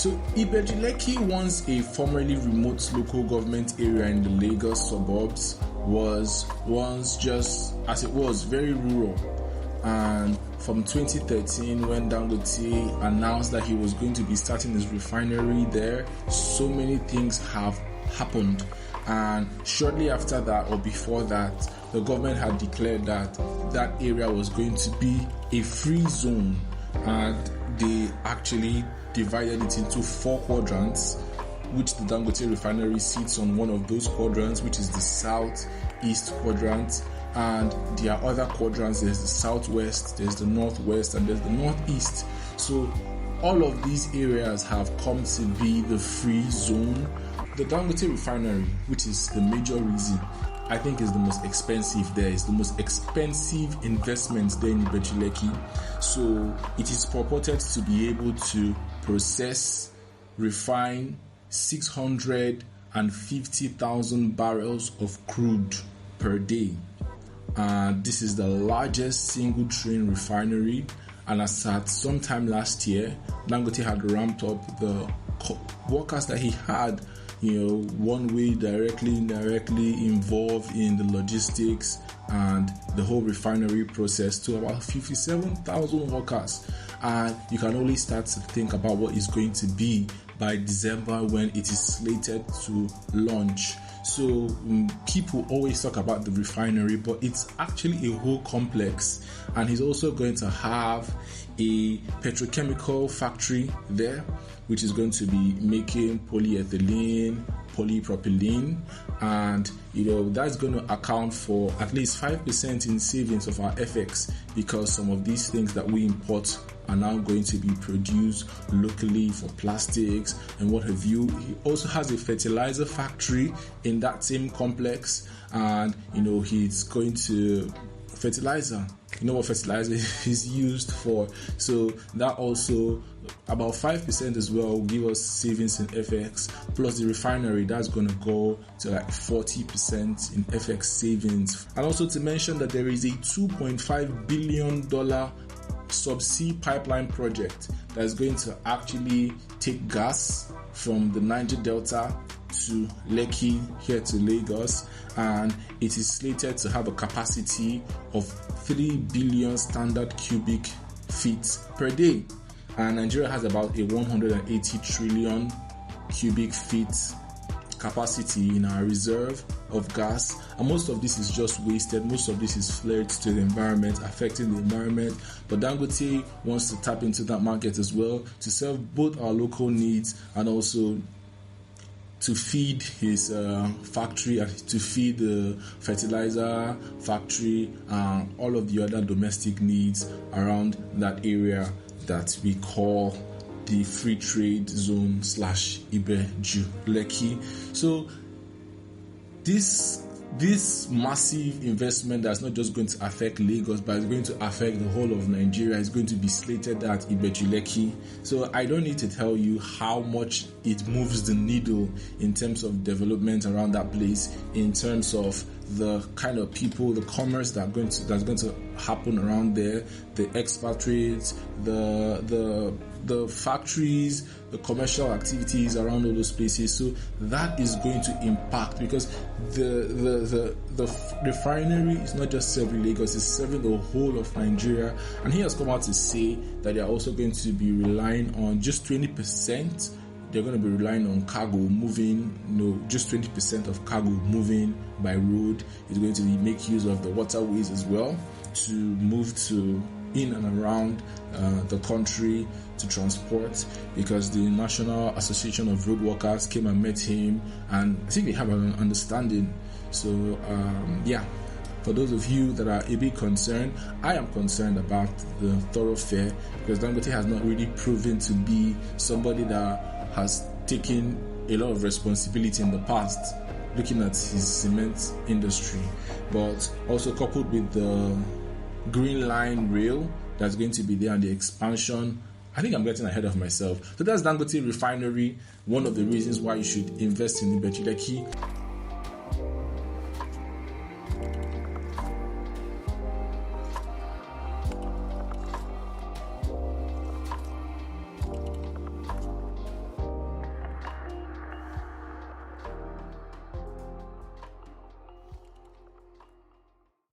So Ibeju Lekki, once a formerly remote local government area in the Lagos suburbs, was once just as it was very rural. And from 2013, when Dangote announced that he was going to be starting his refinery there, so many things have happened. And shortly after that, or before that, the government had declared that that area was going to be a free zone, and they actually divided it into 4 quadrants, which the Dangote Refinery sits on one of those quadrants, which is the southeast quadrant. And there are other quadrants. There's the southwest, there's the northwest, and there's the northeast. So all of these areas have come to be the free zone. The Dangote Refinery, which is the major reason, I think is the most expensive there. It's the most expensive investment there in Ibeju Lekki. So it is purported to be able to process, refine 650,000 barrels of crude per day. This is the largest single train refinery. And as at sometime last year, Dangote had ramped up the workers that he had, one way, directly, indirectly involved in the logistics and the whole refinery process, to about 57,000 workers. And you can only start to think about what it's going to be by December, when it is slated to launch. So people always talk about the refinery, but it's actually a whole complex. And he's also going to have a petrochemical factory there, which is going to be making polyethylene, polypropylene, and that's going to account for at least 5% in savings of our FX, because some of these things that we import are now going to be produced locally for plastics and what have you. He also has a fertilizer factory in that same complex, and he's going to fertilizer. You know what fertilizer is used for. So that also, about 5% as well, will give us savings in FX, plus the refinery, that's going to go to like 40% in FX savings. And also to mention that there is a $2.5 billion subsea pipeline project that is going to actually take gas from the Niger Delta to Lekki, here to Lagos, and it is slated to have a capacity of 3 billion standard cubic feet per day. And Nigeria has about a 180 trillion cubic feet capacity in our reserve of gas, and most of this is just wasted. Most of this is flared to the environment, affecting the environment. But Dangote wants to tap into that market as well, to serve both our local needs and also to feed his factory, to feed the fertilizer factory, and all of the other domestic needs around that area that we call the free trade zone / Ibeju Lekki. So this massive investment that's not just going to affect Lagos, but it's going to affect the whole of Nigeria, is going to be slated at Ibeju Lekki. So I don't need to tell you how much it moves the needle in terms of development around that place, in terms of the kind of people, the commerce that's going to happen around there, the expatriates, the factories, the commercial activities around all those places. So that is going to impact, because the refinery is not just serving Lagos, it's serving the whole of Nigeria. And he has come out to say that they are also going to be relying on just 20%. They're going to be relying on cargo moving, just 20% of cargo moving by road. It's going to make use of the waterways as well to move to in and around the country to transport, because the National Association of Road Workers came and met him, and I think they have an understanding. So for those of you that are a bit concerned, I am concerned about the thoroughfare, because Dangote has not really proven to be somebody that has taken a lot of responsibility in the past, looking at his cement industry. But also coupled with the Green Line rail that's going to be there and the expansion, I think I'm getting ahead of myself. So that's Dangote Refinery, one of the reasons why you should invest in Ibeju Lekki.